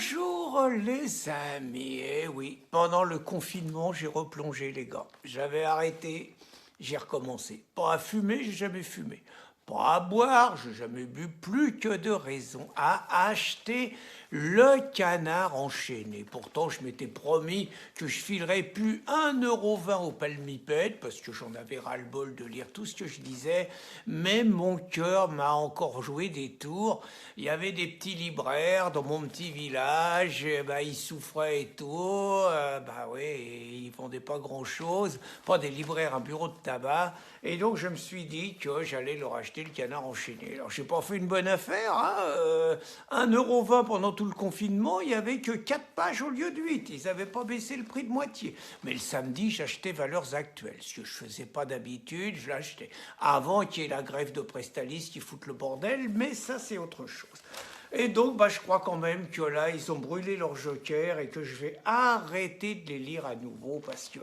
Bonjour les amis, eh oui, pendant le confinement j'ai replongé les gars, j'avais arrêté, j'ai recommencé, pas à fumer, j'ai jamais fumé, pas à boire, j'ai jamais bu, plus que de raison à acheter le canard enchaîné. Pourtant je m'étais promis que je filerais plus 1,20 € au palmipède parce que j'en avais ras-le-bol de lire tout ce que je disais, mais mon cœur m'a encore joué des tours. Il y avait des petits libraires dans mon petit village, ils souffraient et tout, ils vendaient pas grand-chose, pas des libraires, un bureau de tabac, et donc je me suis dit que j'allais leur acheter le canard enchaîné. Alors j'ai pas fait une bonne affaire, 1,20 € pendant tout le confinement, il y avait que 4 pages au lieu de 8, ils avaient pas baissé le prix de moitié. Mais le samedi, j'achetais valeurs actuelles, ce que je faisais pas d'habitude, je l'achetais avant qu'il y ait la grève de Prestalis qui foute le bordel, mais ça c'est autre chose. Et donc, je crois quand même que là, ils ont brûlé leur joker et que je vais arrêter de les lire à nouveau parce que,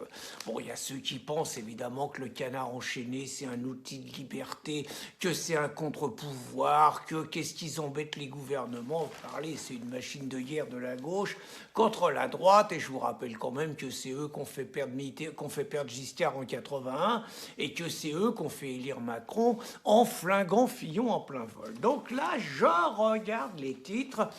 bon, il y a ceux qui pensent évidemment que le canard enchaîné, c'est un outil de liberté, que c'est un contre-pouvoir, que qu'est-ce qu'ils embêtent les gouvernements. Parler, c'est une machine de guerre de la gauche contre la droite, et je vous rappelle quand même que c'est eux qu'on fait perdre Giscard en 81 et que c'est eux qu'on fait élire Macron en flinguant Fillon en plein vol. Donc là, je regarde les titres.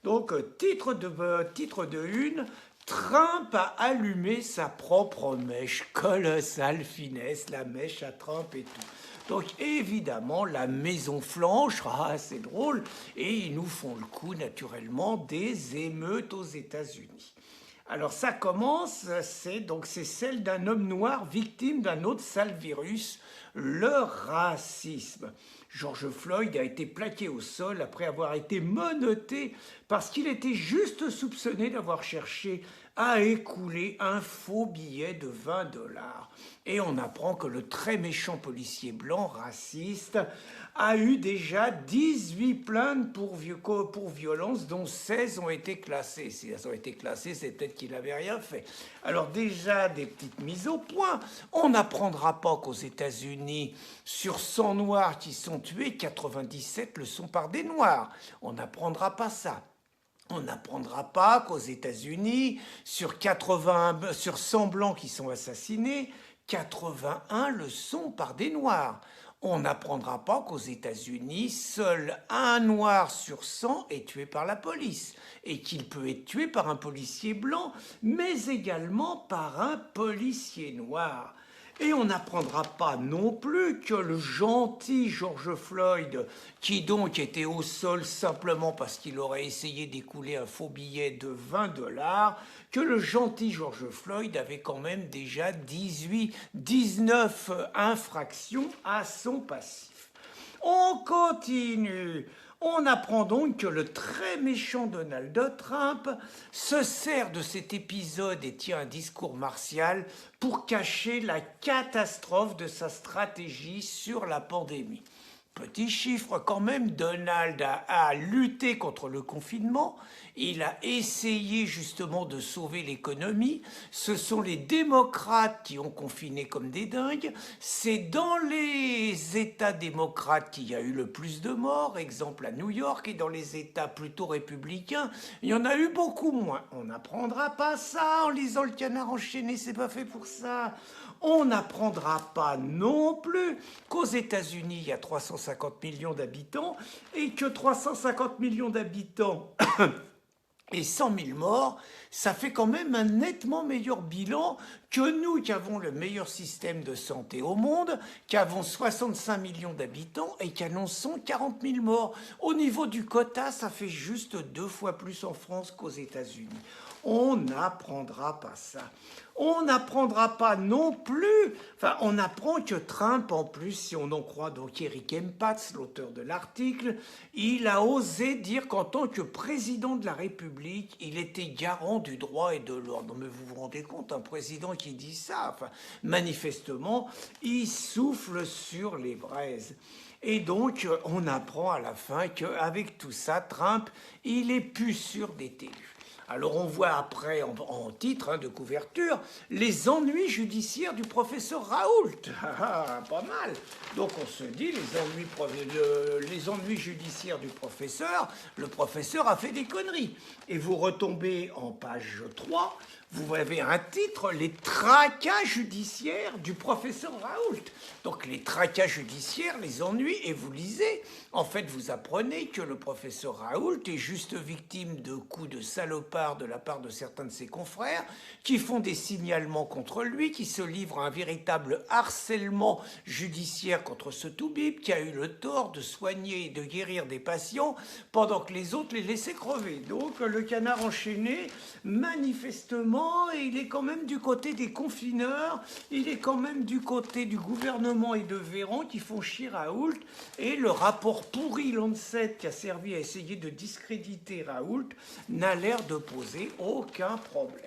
Donc, titre de une, Trump a allumé sa propre mèche. Colossale finesse, la mèche à Trump et tout. Donc, évidemment, la Maison Blanche, c'est drôle, et ils nous font le coup, naturellement, des émeutes aux États-Unis. Alors, ça commence, c'est celle d'un homme noir victime d'un autre sale virus, le racisme. George Floyd a été plaqué au sol après avoir été menotté parce qu'il était juste soupçonné d'avoir cherché à écouler un faux billet de 20 $. Et on apprend que le très méchant policier blanc raciste a eu déjà 18 plaintes pour violence, dont 16 ont été classées. Si elles ont été classées, c'est peut-être qu'il n'avait rien fait. Alors déjà, des petites mises au point. On n'apprendra pas qu'aux États-Unis, sur 100 Noirs qui sont tués, 97 le sont par des Noirs. On n'apprendra pas ça. On n'apprendra pas qu'aux États-Unis, sur 100 Blancs qui sont assassinés, 81 le sont par des Noirs. On n'apprendra pas qu'aux États-Unis, seul un Noir sur 100 est tué par la police et qu'il peut être tué par un policier blanc, mais également par un policier noir. Et on n'apprendra pas non plus que le gentil George Floyd, qui donc était au sol simplement parce qu'il aurait essayé d'écouler un faux billet de 20 $, que le gentil George Floyd avait quand même déjà 19 infractions à son passif. On continue. On apprend donc que le très méchant Donald Trump se sert de cet épisode et tient un discours martial pour cacher la catastrophe de sa stratégie sur la pandémie. Petit chiffre quand même, Donald a lutté contre le confinement, il a essayé justement de sauver l'économie, ce sont les démocrates qui ont confiné comme des dingues, c'est dans les États démocrates qu'il y a eu le plus de morts, exemple à New York, et dans les États plutôt républicains, il y en a eu beaucoup moins. On n'apprendra pas ça en lisant le canard enchaîné, c'est pas fait pour ça. On n'apprendra pas non plus qu'aux États-Unis, il y a 350 millions d'habitants et que 350 millions d'habitants et 100 000 morts, ça fait quand même un nettement meilleur bilan que nous qui avons le meilleur système de santé au monde, qui avons 65 millions d'habitants et qui annonçons 40 000 morts. Au niveau du quota, ça fait juste 2 fois plus en France qu'aux États-Unis. On n'apprendra pas ça. On n'apprendra pas non plus, on apprend que Trump, en plus, si on en croit donc Eric Empatz, l'auteur de l'article, il a osé dire qu'en tant que président de la République, il était garant du droit et de l'ordre. Mais vous vous rendez compte, un président qui dit ça, manifestement, il souffle sur les braises. Et donc, on apprend à la fin qu'avec tout ça, Trump, il est plus sûr d'être élu. Alors on voit après en titre de couverture les ennuis judiciaires du professeur Raoult. Pas mal. Donc on se dit les ennuis judiciaires du professeur, le professeur a fait des conneries. Et vous retombez en page 3, vous avez un titre, les tracas judiciaires du professeur Raoult. Donc les tracas judiciaires, les ennuis, et vous lisez. En fait, vous apprenez que le professeur Raoult est juste victime de coups de salopard de la part de certains de ses confrères qui font des signalements contre lui, qui se livrent à un véritable harcèlement judiciaire contre ce toubib qui a eu le tort de soigner et de guérir des patients pendant que les autres les laissaient crever. Donc le canard enchaîné, manifestement, il est quand même du côté des confineurs, il est quand même du côté du gouvernement et de Véran qui font chier Raoult, et le rapport pourri Lancet qui a servi à essayer de discréditer Raoult n'a l'air de poser aucun problème.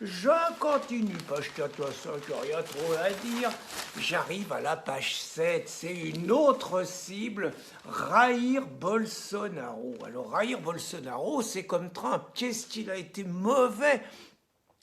Je continue, page 4 à 5, il n'y a rien trop à dire. J'arrive à la page 7, c'est une autre cible, Jair Bolsonaro. Alors Jair Bolsonaro, c'est comme Trump, qu'est-ce qu'il a été mauvais?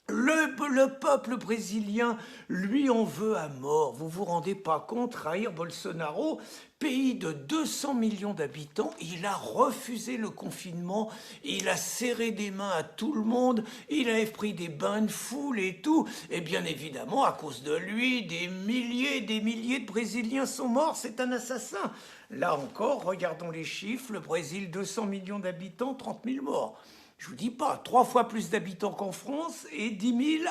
Le peuple brésilien lui en veut à mort. Vous vous rendez pas compte, Jair Bolsonaro, pays de 200 millions d'habitants, il a refusé le confinement, il a serré des mains à tout le monde, il a pris des bains de foule et tout. Et bien évidemment, à cause de lui, des milliers et des milliers de Brésiliens sont morts, c'est un assassin. Là encore, regardons les chiffres, le Brésil, 200 millions d'habitants, 30 000 morts. Je vous dis pas, 3 fois plus d'habitants qu'en France et 10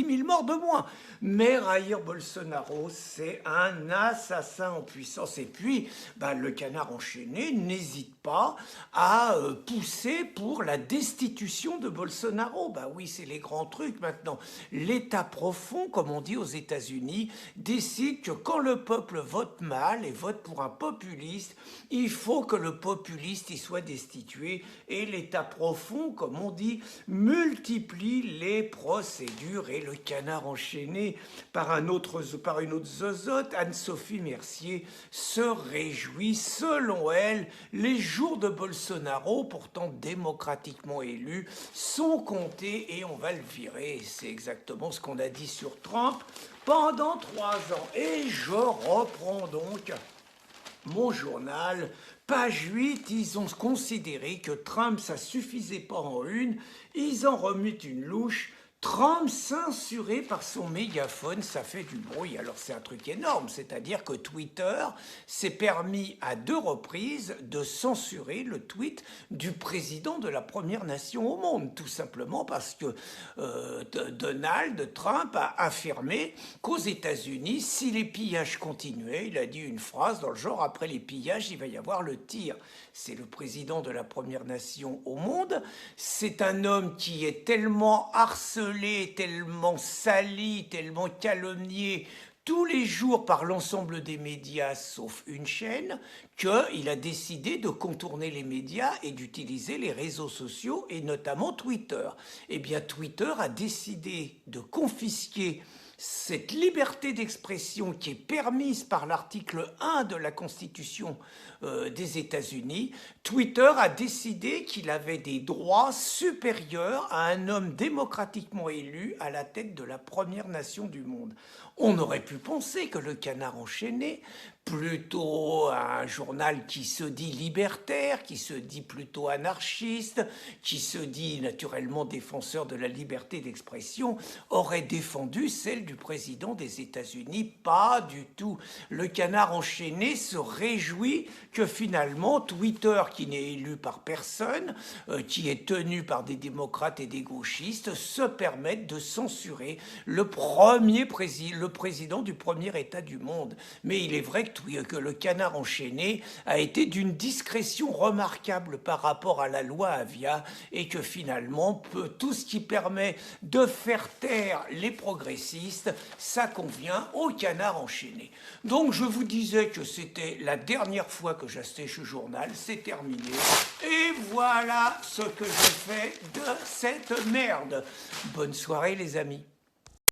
000 morts de moins. Mais Jair Bolsonaro, c'est un assassin en puissance. Et puis, le canard enchaîné n'hésite pas à pousser pour la destitution de Bolsonaro. Oui, c'est les grands trucs maintenant. L'État profond, comme on dit aux États-Unis, décide que quand le peuple vote mal et vote pour un populiste, il faut que le populiste y soit destitué. Et l'État profond, comme on dit, multiplie les procédures. Et le canard enchaîné par une autre zozote, Anne-Sophie Mercier, se réjouit. Selon elle, les jours de Bolsonaro, pourtant démocratiquement élu, sont comptés et on va le virer. C'est exactement ce qu'on a dit sur Trump pendant 3 ans. Et je reprends donc mon journal. Page 8, ils ont considéré que Trump, ça suffisait pas en une, ils en remettent une louche. Trump censuré par son mégaphone, ça fait du bruit. Alors c'est un truc énorme, c'est-à-dire que Twitter s'est permis à 2 reprises de censurer le tweet du président de la première nation au monde, tout simplement parce que Donald Trump a affirmé qu'aux États-Unis, si les pillages continuaient, il a dit une phrase dans le genre « après les pillages, il va y avoir le tir ». C'est le président de la première nation au monde, c'est un homme qui est tellement harcelé, tellement sali, tellement calomnié tous les jours par l'ensemble des médias, sauf une chaîne, qu'il a décidé de contourner les médias et d'utiliser les réseaux sociaux, et notamment Twitter. Eh bien, Twitter a décidé de confisquer cette liberté d'expression qui est permise par l'article 1 de la Constitution des États-Unis. Twitter a décidé qu'il avait des droits supérieurs à un homme démocratiquement élu à la tête de la première nation du monde. On aurait pu penser que le canard enchaîné, plutôt un journal qui se dit libertaire, qui se dit plutôt anarchiste, qui se dit naturellement défenseur de la liberté d'expression, aurait défendu celle du président des États-Unis. Pas du tout. Le canard enchaîné se réjouit que finalement Twitter, qui n'est élu par personne, qui est tenu par des démocrates et des gauchistes, se permette de censurer le président du premier État du monde. Mais il est vrai que le canard enchaîné a été d'une discrétion remarquable par rapport à la loi Avia et que finalement, tout ce qui permet de faire taire les progressistes, ça convient au canard enchaîné. Donc je vous disais que c'était la dernière fois que j'achetais ce journal, c'est terminé. Et voilà ce que je fais de cette merde. Bonne soirée les amis.